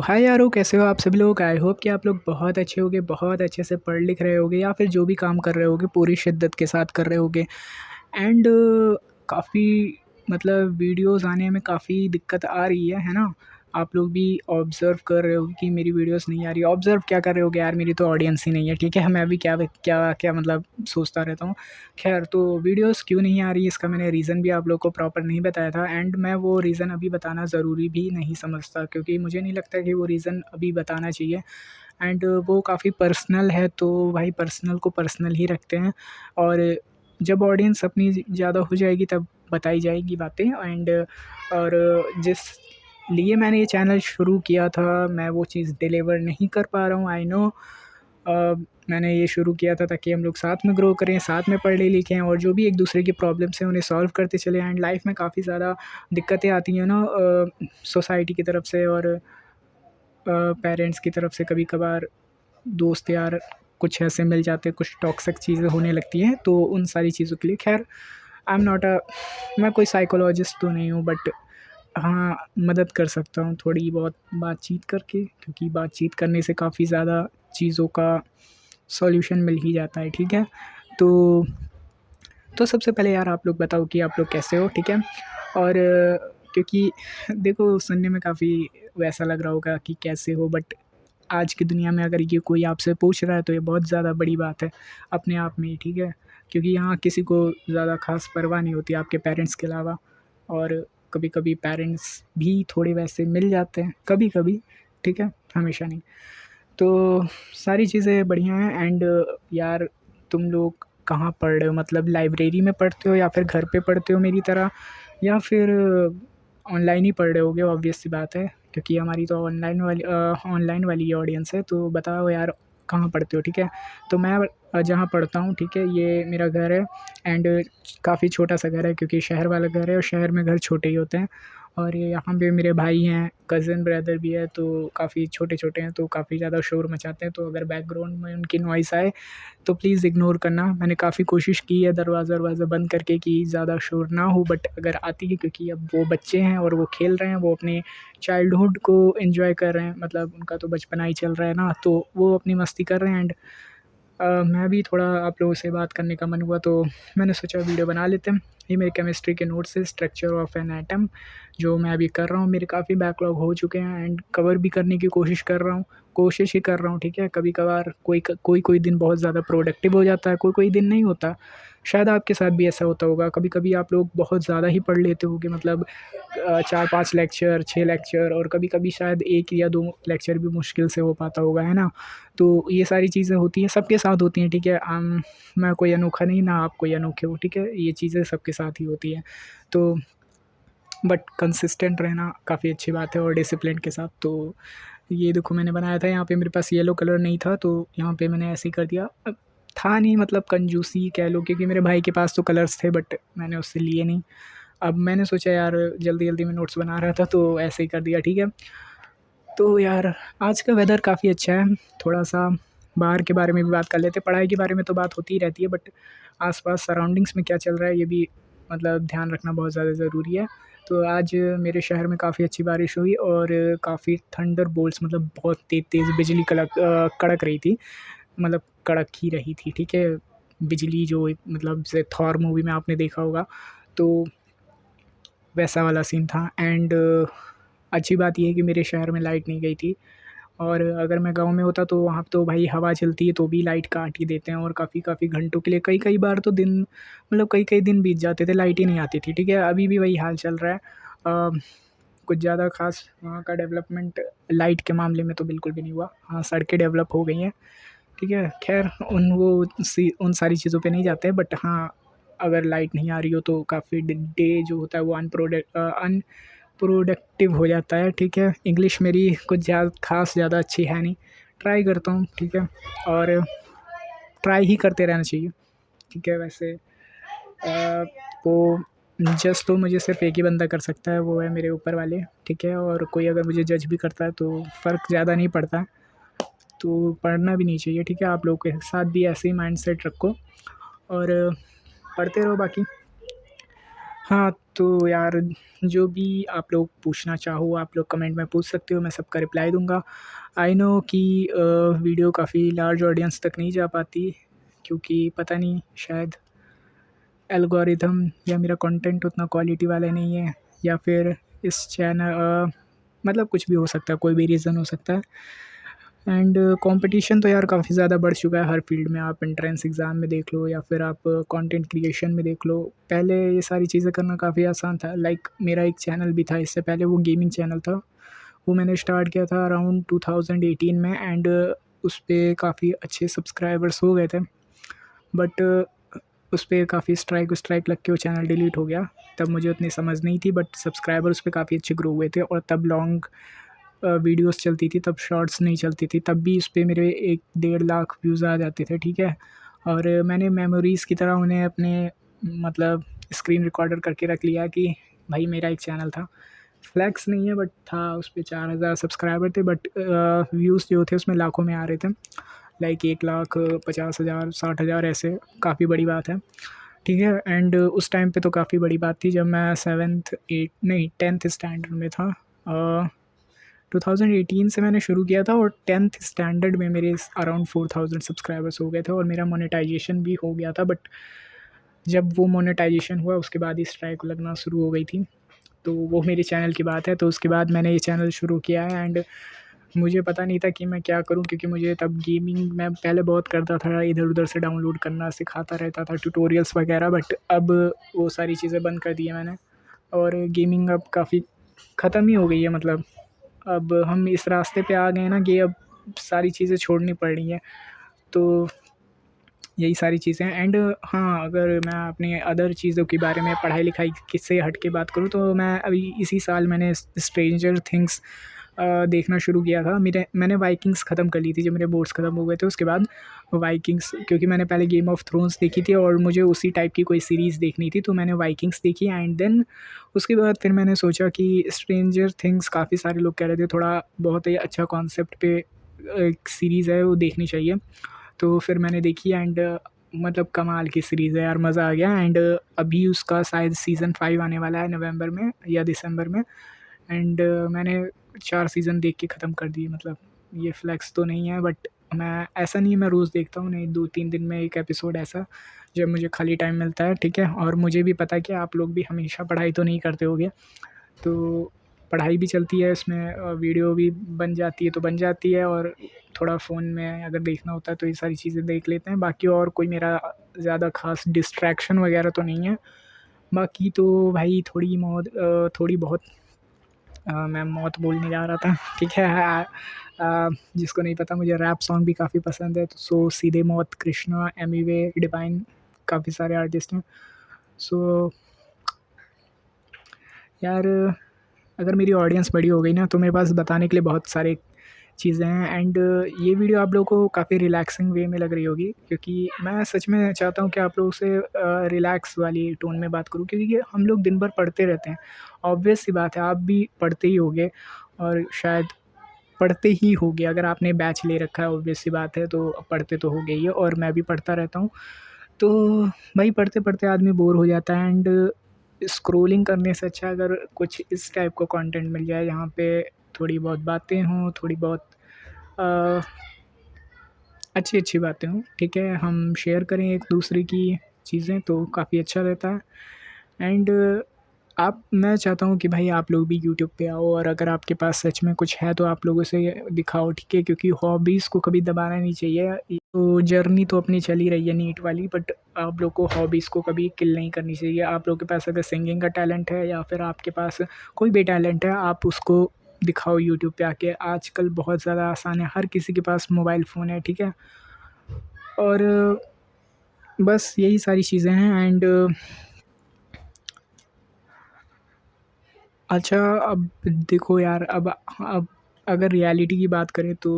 हाय यारो, कैसे हो आप सभी लोग। आई होप कि आप लोग बहुत अच्छे होगे, बहुत अच्छे से पढ़ लिख रहे होगे या फिर जो भी काम कर रहे होगे पूरी शिद्दत के साथ कर रहे होगे। एंड काफ़ी मतलब वीडियोस आने में काफ़ी दिक्कत आ रही है ना। आप लोग भी ऑब्ज़र्व कर रहे होगे कि मेरी वीडियोस नहीं आ रही। ऑब्ज़र्व क्या कर रहे होगे यार, मेरी तो ऑडियंस ही नहीं है, ठीक है। मैं भी क्या क्या क्या मतलब सोचता रहता हूँ। खैर, तो वीडियोस क्यों नहीं आ रही इसका मैंने रीज़न भी आप लोग को प्रॉपर नहीं बताया था। एंड मैं वो रीज़न अभी बताना ज़रूरी भी नहीं समझता, क्योंकि मुझे नहीं लगता कि वो रीज़न अभी बताना चाहिए। एंड वो काफ़ी पर्सनल है, तो भाई पर्सनल को पर्सनल ही रखते हैं। और जब ऑडियंस अपनी ज़्यादा हो जाएगी तब बताई जाएगी बातें। एंड और जिस लिए मैंने ये चैनल शुरू किया था, मैं वो चीज़ डिलीवर नहीं कर पा रहा हूँ, आई नो। मैंने ये शुरू किया था ताकि हम लोग साथ में ग्रो करें, साथ में पढ़े लिखें और जो भी एक दूसरे की प्रॉब्लम्स हैं उन्हें सॉल्व करते चले। एंड लाइफ में काफ़ी ज़्यादा दिक्कतें आती हैं ना, सोसाइटी की तरफ से और पेरेंट्स की तरफ से। कभी कभार दोस्त यार कुछ ऐसे मिल जाते हैं, कुछ टॉक्सिक चीज़ें होने लगती हैं, तो उन सारी चीज़ों के लिए खैर आई एम नॉट अ मैं कोई साइकोलॉजिस्ट तो नहीं हूँ, बट हाँ, मदद कर सकता हूँ थोड़ी बहुत बातचीत करके, क्योंकि बातचीत करने से काफ़ी ज़्यादा चीज़ों का सॉल्यूशन मिल ही जाता है, ठीक है। तो सबसे पहले यार आप लोग बताओ कि आप लोग कैसे हो, ठीक है। और क्योंकि देखो, सुनने में काफ़ी वैसा लग रहा होगा कि कैसे हो, बट आज की दुनिया में अगर ये कोई आपसे पूछ रहा है तो ये बहुत ज़्यादा बड़ी बात है अपने आप में ही, ठीक है। क्योंकि यहाँ किसी को ज़्यादा ख़ास परवाह नहीं होती आपके पेरेंट्स के अलावा। और कभी कभी पेरेंट्स भी थोड़े वैसे मिल जाते हैं, कभी कभी, ठीक है, हमेशा नहीं। तो सारी चीज़ें बढ़िया हैं। एंड यार, तुम लोग कहाँ पढ़ रहे हो, मतलब लाइब्रेरी में पढ़ते हो या फिर घर पे पढ़ते हो मेरी तरह, या फिर ऑनलाइन ही पढ़ रहे होगे, ऑब्वियस सी बात है, क्योंकि हमारी तो ऑनलाइन वाली ऑडियंस है। तो बताओ यार कहाँ पढ़ते हो, ठीक है। तो मैं जहाँ पढ़ता हूँ, ठीक है, ये मेरा घर है। एंड काफ़ी छोटा सा घर है, क्योंकि शहर वाला घर है और शहर में घर छोटे ही होते हैं। और ये यहाँ पे मेरे भाई हैं, कज़न ब्रदर भी है, तो काफ़ी छोटे-छोटे हैं, तो काफ़ी ज़्यादा शोर मचाते हैं। तो अगर बैकग्राउंड में उनकी नॉइज़ आए तो प्लीज़ इग्नोर करना। मैंने काफ़ी कोशिश की है दरवाज़ा-वरवाज़ा बंद करके कि ज़्यादा शोर ना हो, बट अगर आती है, क्योंकि अब वो बच्चे हैं और वो खेल रहे हैं, वो अपने चाइल्डहुड को एन्जॉय कर रहे हैं, मतलब उनका तो बचपना ही चल रहा है ना, तो वो अपनी मस्ती कर रहे हैं। एंड मैं भी थोड़ा आप लोगों से बात करने का मन हुआ, तो मैंने सोचा वीडियो बना लेते हैं। ये मेरे केमिस्ट्री के नोट्स है, स्ट्रक्चर ऑफ एन एटम, जो मैं अभी कर रहा हूँ। मेरे काफ़ी बैकलॉग हो चुके हैं एंड कवर भी करने की कोशिश कर रहा हूँ, कोशिश ही कर रहा हूँ, ठीक है। कभी-कभार कोई दिन बहुत ज़्यादा प्रोडक्टिव हो जाता है, कोई दिन नहीं होता। शायद आपके साथ भी ऐसा होता होगा, कभी-कभी आप लोग बहुत ज़्यादा ही पढ़ लेते होगे, मतलब 4-5 लेक्चर, 6 लेक्चर, और कभी-कभी शायद 1 या 2 लेक्चर भी मुश्किल से हो पाता होगा, है ना? तो ये सारी चीज़ें होती हैं, सबके साथ होती हैं, ठीक है। मैं कोई अनोखा नहीं, ना आप कोई अनोखे हो, ठीक है। ये चीज़ें सबके साथ ही होती हैं। तो बट कंसिस्टेंट रहना काफ़ी अच्छी बात है और डिसिप्लिन के साथ। तो ये देखो, मैंने बनाया था, यहाँ पे मेरे पास येलो कलर नहीं था, तो यहाँ पे मैंने ऐसे ही कर दिया। अब था नहीं, मतलब कंजूसी कह लो, क्योंकि मेरे भाई के पास तो कलर्स थे, बट मैंने उससे लिए नहीं। अब मैंने सोचा यार, जल्दी-जल्दी में नोट्स बना रहा था तो ऐसे ही कर दिया, ठीक है। तो यार, आज का वेदर काफ़ी अच्छा है, थोड़ा-सा बाहर के बारे में भी बात कर लेते हैं। पढ़ाई के बारे में तो बात होती ही रहती है, बट आस-पास सराउंडिंग्स में क्या चल रहा है ये भी मतलब ध्यान रखना बहुत ज़्यादा ज़रूरी है। तो आज मेरे शहर में काफ़ी अच्छी बारिश हुई और काफ़ी थंडरबोल्ट्स, मतलब बहुत तेज़-तेज़ बिजली कड़क रही थी, मतलब कड़क ही रही थी, ठीक है। बिजली जो एक मतलब जैसे थॉर मूवी में आपने देखा होगा, तो वैसा वाला सीन था। एंड अच्छी बात ये है कि मेरे शहर में लाइट नहीं गई थी। और अगर मैं गाँव में होता तो वहाँ तो भाई हवा चलती है तो भी लाइट काट ही देते हैं, और काफ़ी घंटों के लिए, कई बार तो दिन, मतलब कई दिन बीत जाते थे, लाइट ही नहीं आती थी, ठीक है। अभी भी वही हाल चल रहा है। कुछ ज़्यादा ख़ास वहाँ का डेवलपमेंट लाइट के मामले में तो बिल्कुल भी नहीं हुआ। हाँ, सड़कें डेवलप हो गई हैं, ठीक है। ख़ैर उन सारी चीज़ों पे नहीं जाते हैं, बट हाँ, अगर लाइट नहीं आ रही हो तो काफ़ी डे जो होता है वो अनप्रोडक्टिव हो जाता है, ठीक है। इंग्लिश मेरी कुछ ज़्यादा अच्छी है नहीं, ट्राई करता हूँ, ठीक है। और ट्राई ही करते रहना चाहिए, ठीक है। वैसे वो जज तो मुझे सिर्फ़ एक ही बंदा कर सकता है, वो है मेरे ऊपर वाले, ठीक है। और कोई अगर मुझे जज भी करता है तो फ़र्क ज़्यादा नहीं पड़ता, तो पढ़ना भी नहीं चाहिए, ठीक है। आप लोगों के साथ भी ऐसे ही माइंडसेट रखो और पढ़ते रहो बाकी। हाँ, तो यार जो भी आप लोग पूछना चाहो आप लोग कमेंट में पूछ सकते हो, मैं सबका रिप्लाई दूँगा। आई नो कि वीडियो काफ़ी लार्ज ऑडियंस तक नहीं जा पाती क्योंकि पता नहीं शायद एल्गोरिथम या मेरा कंटेंट उतना क्वालिटी वाला नहीं है या फिर इस मतलब कुछ भी हो सकता है, कोई भी रीज़न हो सकता है। एंड कंपटीशन तो यार काफ़ी ज़्यादा बढ़ चुका है हर फील्ड में, आप एंट्रेंस एग्ज़ाम में देख लो या फिर आप कंटेंट क्रिएशन में देख लो। पहले ये सारी चीज़ें करना काफ़ी आसान था, लाइक मेरा एक चैनल भी था इससे पहले, वो गेमिंग चैनल था। वो मैंने स्टार्ट किया था अराउंड 2018 में एंड उस पे काफ़ी अच्छे सब्सक्राइबर्स हो गए थे। बट उस पे काफ़ी स्ट्राइक लग के वो चैनल डिलीट हो गया। तब मुझे उतनी समझ नहीं थी बट सब्सक्राइबर उस पे काफ़ी अच्छे ग्रो हुए थे और तब लॉन्ग वीडियोस चलती थी, तब शॉर्ट्स नहीं चलती थी। तब भी उस पे मेरे 1 डेढ़ लाख व्यूज़ आ जाते थे, ठीक है? और मैंने मेमोरीज़ की तरह उन्हें अपने मतलब स्क्रीन रिकॉर्डर करके रख लिया कि भाई मेरा एक चैनल था। फ्लेक्स नहीं है बट था, उस पे 4000 सब्सक्राइबर थे बट व्यूज़ जो थे उसमें लाखों में आ रहे थे। लाइक 1,50,000 60,000 ऐसे, काफ़ी बड़ी बात है, ठीक है? एंड उस टाइम पे तो काफ़ी बड़ी बात थी जब मैं 7th 8 नहीं 10th स्टैंडर्ड में था। 2018 से मैंने शुरू किया था और 10th स्टैंडर्ड में मेरे अराउंड 4000 सब्सक्राइबर्स हो गए थे और मेरा मोनेटाइजेशन भी हो गया था। बट जब वो मोनेटाइजेशन हुआ उसके बाद ही स्ट्राइक लगना शुरू हो गई थी। तो वो मेरे चैनल की बात है। तो उसके बाद मैंने ये चैनल शुरू किया है एंड मुझे पता नहीं था कि मैं क्या करूं, क्योंकि मुझे तब गेमिंग मैं पहले बहुत करता था, इधर-उधर से डाउनलोड करना सिखाता रहता था, ट्यूटोरियल्स वगैरह। बट अब वो सारी चीज़ें बंद कर दी है मैंने और गेमिंग अब काफ़ी ख़त्म ही हो गई है। मतलब अब हम इस रास्ते पे आ गए हैं ना कि अब सारी चीज़ें छोड़नी पड़ रही हैं। तो यही सारी चीज़ें हैं एंड हाँ, अगर मैं अपनी अदर चीज़ों के बारे में पढ़ाई-लिखाई की से हट के बात करूँ तो मैं अभी इसी साल मैंने स्ट्रेंजर थिंग्स देखना शुरू किया था। मैंने वाइकिंग्स ख़त्म कर ली थी जब मेरे बोर्ड्स ख़त्म हो गए थे। उसके बाद वाइकिंग्स, क्योंकि मैंने पहले गेम ऑफ थ्रोन्स देखी थी और मुझे उसी टाइप की कोई सीरीज़ देखनी थी, तो मैंने वाइकिंग्स देखी एंड देन उसके बाद फिर मैंने सोचा कि स्ट्रेंजर थिंग्स काफ़ी सारे लोग कह रहे थे थोड़ा बहुत ही अच्छा कॉन्सेप्ट पे एक सीरीज़ है, वो देखनी चाहिए। तो फिर मैंने देखी एंड मतलब कमाल की सीरीज़ है यार, मज़ा आ गया। एंड अभी उसका शायद सीज़न 5 आने वाला है नवंबर में या दिसंबर में। एंड मैंने 4 सीज़न देख के ख़त्म कर दिए। मतलब ये फ्लेक्स तो नहीं है बट मैं ऐसा नहीं है मैं रोज़ देखता हूँ, नहीं 2-3 दिन में 1 एपिसोड ऐसा, जब मुझे खाली टाइम मिलता है, ठीक है? और मुझे भी पता है कि आप लोग भी हमेशा पढ़ाई तो नहीं करते होगे, तो पढ़ाई भी चलती है इसमें, वीडियो भी बन जाती है तो बन जाती है और थोड़ा फ़ोन में अगर देखना होता है तो ये सारी चीज़ें देख लेते हैं। बाकी और कोई मेरा ज़्यादा ख़ास डिस्ट्रैक्शन वगैरह तो नहीं है। बाकी तो भाई थोड़ी बहुत मैं मौत बोलने जा रहा था, ठीक है? जिसको नहीं पता, मुझे रैप सॉन्ग भी काफ़ी पसंद है, तो सो सीधे मौत, कृष्णा, एमिवे, डिवाइन, काफ़ी सारे आर्टिस्ट हैं। सो यार अगर मेरी ऑडियंस बड़ी हो गई ना तो मेरे पास बताने के लिए बहुत सारे चीज़ें हैं एंड ये वीडियो आप लोगों को काफ़ी रिलैक्सिंग वे में लग रही होगी, क्योंकि मैं सच में चाहता हूँ कि आप लोगों से रिलैक्स वाली टोन में बात करूँ, क्योंकि ये हम लोग दिन भर पढ़ते रहते हैं। ऑब्वियस सी बात है, आप भी पढ़ते ही होगे और शायद पढ़ते ही होगे, अगर आपने बैच ले रखा है ऑब्वियस सी बात है, तो पढ़ते तो होगे ही और मैं भी पढ़ता रहता हूँ। तो भाई पढ़ते-पढ़ते आदमी बोर हो जाता है एंड स्क्रॉलिंग करने से अच्छा अगर कुछ इस टाइप का कंटेंट मिल जाए जहाँ पे थोड़ी बहुत बातें हों, थोड़ी बहुत अ, अच्छी-अच्छी बातें हों, ठीक है? हम शेयर करें एक-दूसरे की चीज़ें तो काफ़ी अच्छा रहता है। एंड आप मैं चाहता हूँ कि भाई आप लोग भी यूट्यूब पे आओ और अगर आपके पास सच में कुछ है तो आप लोग उसे दिखाओ, ठीक है? क्योंकि हॉबीज़ को कभी दबाना नहीं चाहिए। ये तो जर्नी तो अपनी चल ही रही है नीट वाली, बट आप लोग को हॉबीज़ को कभी किल नहीं करनी चाहिए। आप लोग के पास अगर सिंगिंग का टैलेंट है या फिर आपके पास कोई भी टैलेंट है, आप उसको दिखाओ यूट्यूब पे आके। आजकल बहुत ज़्यादा आसान है, हर किसी के पास मोबाइल फ़ोन है, ठीक है? और बस यही सारी चीज़ें हैं एंड अच्छा, अब देखो यार, अब अगर रियलिटी की बात करें तो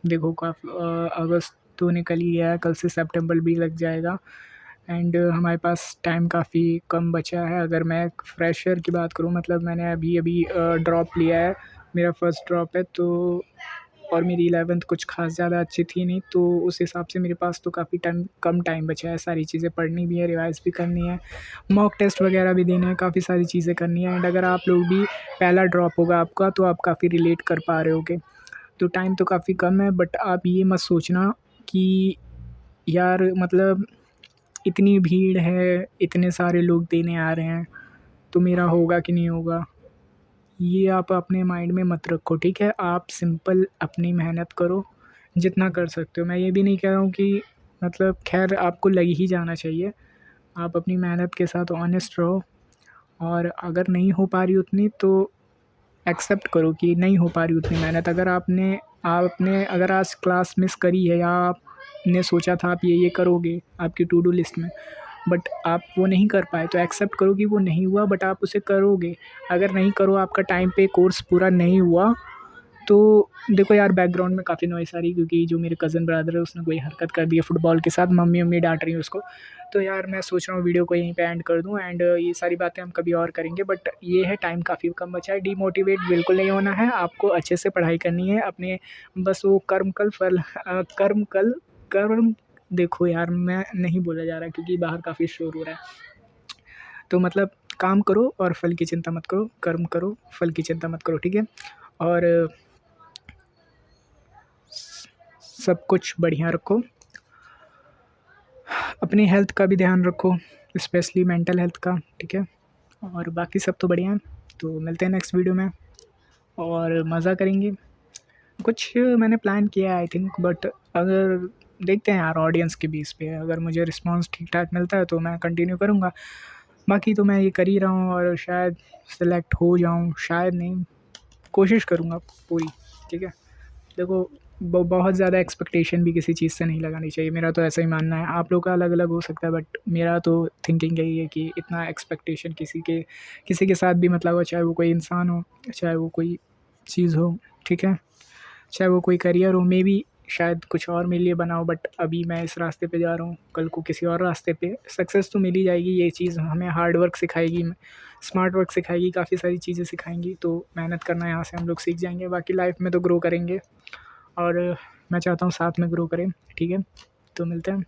देखो अगस्त तो निकल ही गया है, कल से सितंबर भी लग जाएगा एंड हमारे पास टाइम काफ़ी कम बचा है। अगर मैं एक फ्रेशर की बात करूँ, मतलब मैंने अभी-अभी ड्रॉप लिया है, मेरा फर्स्ट ड्रॉप है, तो और मेरी 11th कुछ ख़ास ज़्यादा अच्छी थी नहीं, तो उस हिसाब से मेरे पास तो काफ़ी कम टाइम बचा है। सारी चीज़ें पढ़नी भी है, रिवाइज़ भी करनी है, मॉक टेस्ट वगैरह भी देने हैं, काफ़ी सारी चीज़ें करनी है। एंड अगर आप लोग भी पहला ड्रॉप होगा आपका, तो आप काफ़ी रिलेट कर पा रहे होगे। तो टाइम तो काफ़ी कम है, बट आप ये मत सोचना कि यार मतलब इतनी भीड़ है, इतने सारे लोग देने आ रहे हैं, तो मेरा होगा कि नहीं होगा, ये आप अपने माइंड में मत रखो, ठीक है? आप सिंपल अपनी मेहनत करो, जितना कर सकते हो। मैं ये भी नहीं कह रहा हूँ कि मतलब ख़ैर आपको लग ही जाना चाहिए। आप अपनी मेहनत के साथ ऑनेस्ट रहो, और अगर नहीं हो पा रही उतनी, तो एक्सेप्ट करो कि नहीं हो पा रही उतनी मेहनत। अगर आपने अगर आज क्लास मिस करी है, या आपने सोचा था आप ये करोगे आपकी टू डू लिस्ट में, बट आप वो नहीं कर पाए, तो एक्सेप्ट करो कि वो नहीं हुआ, बट आप उसे करोगे। अगर नहीं करो, आपका टाइम पे कोर्स पूरा नहीं हुआ, तो देखो यार बैकग्राउंड में काफ़ी नॉइस आ रही है, क्योंकि जो मेरे कज़न ब्रदर है उसने कोई हरकत कर दी है फुटबॉल के साथ, मम्मी डांट रही है उसको। तो यार मैं सोच रहा हूँ वीडियो को यहीं पे एंड कर दूँ, एंड ये सारी बातें हम कभी और करेंगे। बट ये है, टाइम काफ़ी कम बचा है, डीमोटिवेट बिल्कुल नहीं होना है, आपको अच्छे से पढ़ाई करनी है अपने। बस वो कर्म देखो यार, मैं नहीं बोला जा रहा क्योंकि बाहर काफ़ी शोर हो रहा है। तो मतलब काम करो और फल की चिंता मत करो, कर्म करो, फल की चिंता मत करो, ठीक है? और सब कुछ बढ़िया रखो, अपनी हेल्थ का भी ध्यान रखो, स्पेशली मेंटल हेल्थ का, ठीक है? और बाकी सब तो बढ़िया है। तो मिलते हैं नेक्स्ट वीडियो में, और मज़ा करेंगे। कुछ मैंने प्लान किया है आई थिंक, बट अगर देखते हैं यार ऑडियंस के बेस पे, अगर मुझे रिस्पांस ठीक ठाक मिलता है तो मैं कंटिन्यू करूँगा। बाकी तो मैं ये कर ही रहा हूँ, और शायद सेलेक्ट हो जाऊँ, शायद नहीं, कोशिश करूँगा पूरी, ठीक है? देखो बहुत ज़्यादा एक्सपेक्टेशन भी किसी चीज़ से नहीं लगानी चाहिए, मेरा तो ऐसा ही मानना है। आप लोग का अलग अलग हो सकता है, बट मेरा तो थिंकिंग यही है कि इतना एक्सपेक्टेशन किसी के साथ भी मत लगाओ, चाहे वो कोई इंसान हो, चाहे वो कोई चीज़ हो, ठीक है? चाहे वो कोई करियर हो, मे बी शायद कुछ और मेरे लिए बनाओ, बट अभी मैं इस रास्ते पे जा रहा हूँ, कल को किसी और रास्ते पे सक्सेस तो मिल ही जाएगी। ये चीज़ हमें हार्ड वर्क सिखाएगी, स्मार्ट वर्क सिखाएगी, काफ़ी सारी चीज़ें सिखाएंगी। तो मेहनत करना यहाँ से हम लोग सीख जाएंगे, बाकी लाइफ में तो ग्रो करेंगे, और मैं चाहता हूँ साथ में ग्रो करें, ठीक है? तो मिलते हैं।